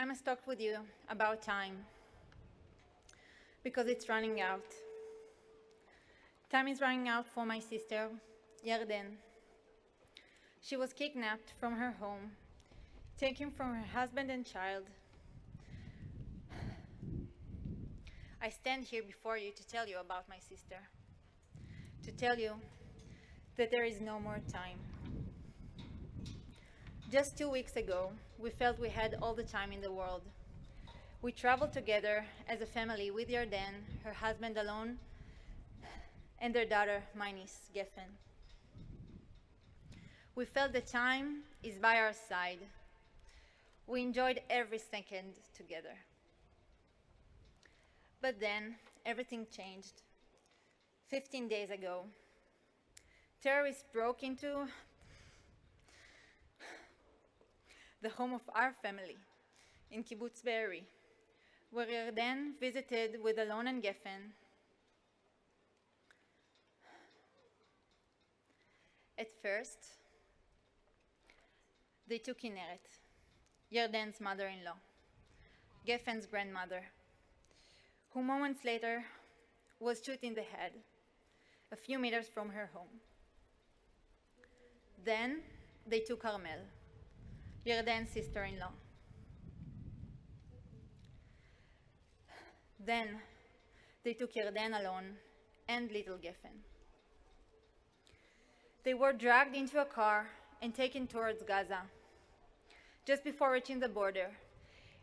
I must talk with you about time because it's running out. Time is running out for my sister, Yarden. She was kidnapped from her home, taken from her husband and child. I stand here before you to tell you about my sister, to tell you that there is no more time. Just 2 weeks ago, we felt we had all the time in the world. We traveled together as a family with Yarden, her husband Alon, and their daughter, my niece, Geffen. We felt the time is by our side. We enjoyed every second together. But then, everything changed. 15 days ago, terrorists broke into the home of our family in Kibbutz Be'eri, where Yarden visited with Alon and Geffen. At first, they took Ineret, Yarden's mother-in-law, Geffen's grandmother, who moments later was shot in the head, a few meters from her home. Then they took Carmel, Yarden's sister-in-law. Then they took Yarden alone and little Geffen. They were dragged into a car and taken towards Gaza. Just before reaching the border,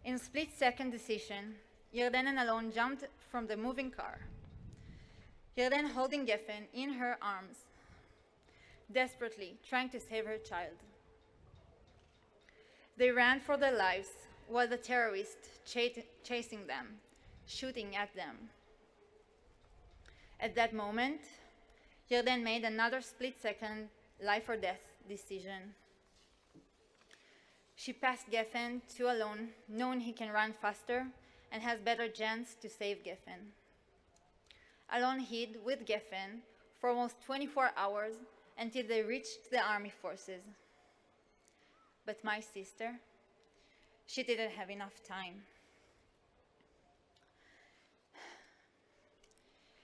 in a split-second decision, Yarden and Alon jumped from the moving car, Yarden holding Geffen in her arms, desperately trying to save her child. They ran for their lives while the terrorists chasing them, shooting at them. At that moment, Yarden made another split-second life or death decision. She passed Geffen to Alon, knowing he can run faster and has better chance to save Geffen. Alon hid with Geffen for almost 24 hours until they reached the army forces. But my sister, she didn't have enough time.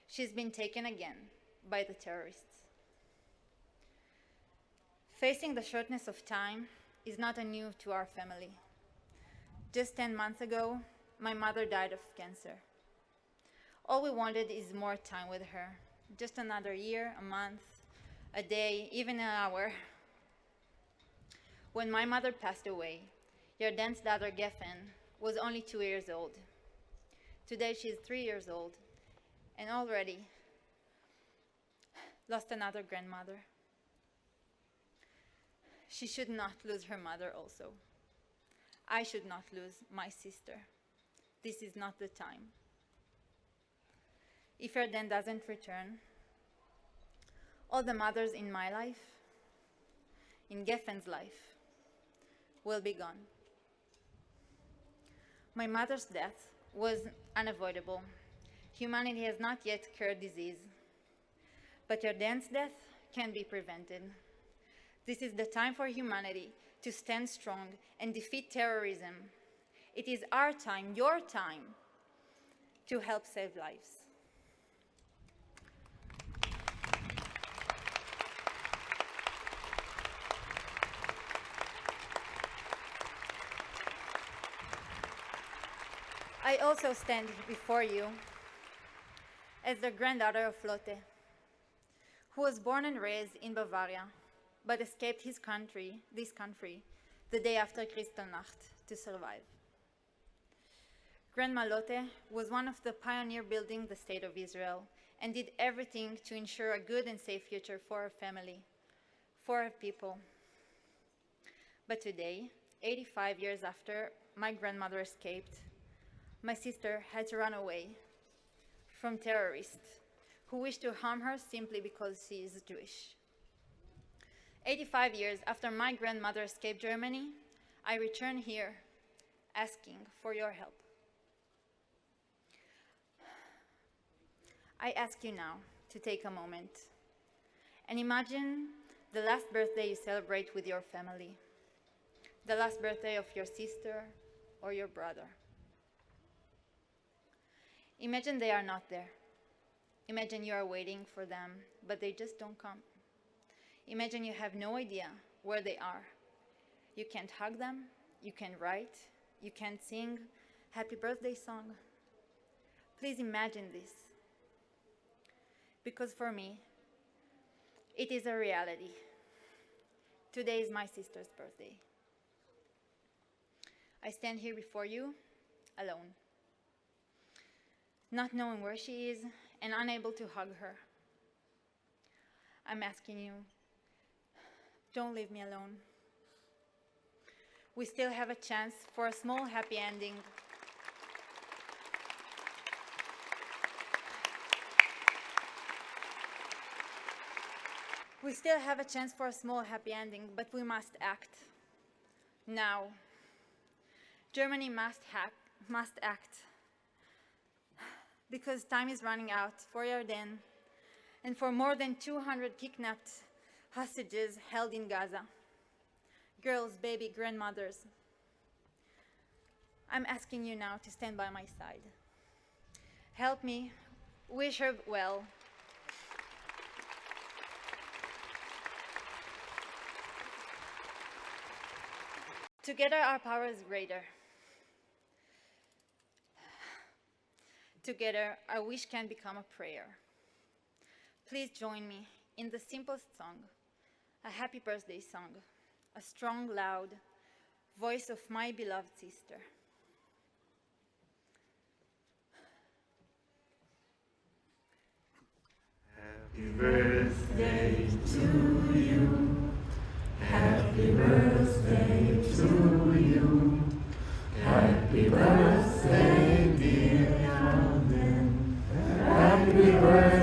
She's been taken again by the terrorists. Facing the shortness of time is not new to our family. Just 10 months ago, my mother died of cancer. All we wanted is more time with her, just another year, a month, a day, even an hour. When my mother passed away, Yarden's daughter Geffen was only 2 years old. Today she is 3 years old and already lost another grandmother. She should not lose her mother also. I should not lose my sister. This is not the time. If Yarden doesn't return, all the mothers in my life, in Geffen's life, will be gone. My mother's death was unavoidable. Humanity has not yet cured disease, but Yarden's death can be prevented. This is the time for humanity to stand strong and defeat terrorism. It is our time, your time, to help save lives. I also stand before you as the granddaughter of Lotte, who was born and raised in Bavaria, but escaped this country, the day after Kristallnacht to survive. Grandma Lotte was one of the pioneers building the State of Israel and did everything to ensure a good and safe future for her family, for her people. But today, 85 years after my grandmother escaped, my sister had to run away from terrorists who wished to harm her simply because she is Jewish. 85 years after my grandmother escaped Germany, I return here asking for your help. I ask you now to take a moment and imagine the last birthday you celebrate with your family, the last birthday of your sister, or your brother. Imagine they are not there. Imagine you are waiting for them, but they just don't come. Imagine you have no idea where they are. You can't hug them, you can't write, you can't sing happy birthday song. Please imagine this. Because for me, it is a reality. Today is my sister's birthday. I stand here before you, alone, not knowing where she is and unable to hug her. I'm asking you, don't leave me alone. We still have a chance for a small happy ending. We still have a chance for a small happy ending, but we must act. Now. Germany must act. Because time is running out for Yarden and for more than 200 kidnapped hostages held in Gaza. Girls, baby, grandmothers. I'm asking you now to stand by my side. Help me, wish her well. Together our power is greater. Together our wish can become a prayer. Please join me in the simplest song, a happy birthday song, a strong, loud voice of my beloved sister. Happy birthday to you. Happy birthday to you. Happy birthday, dear Alden. Happy birthday.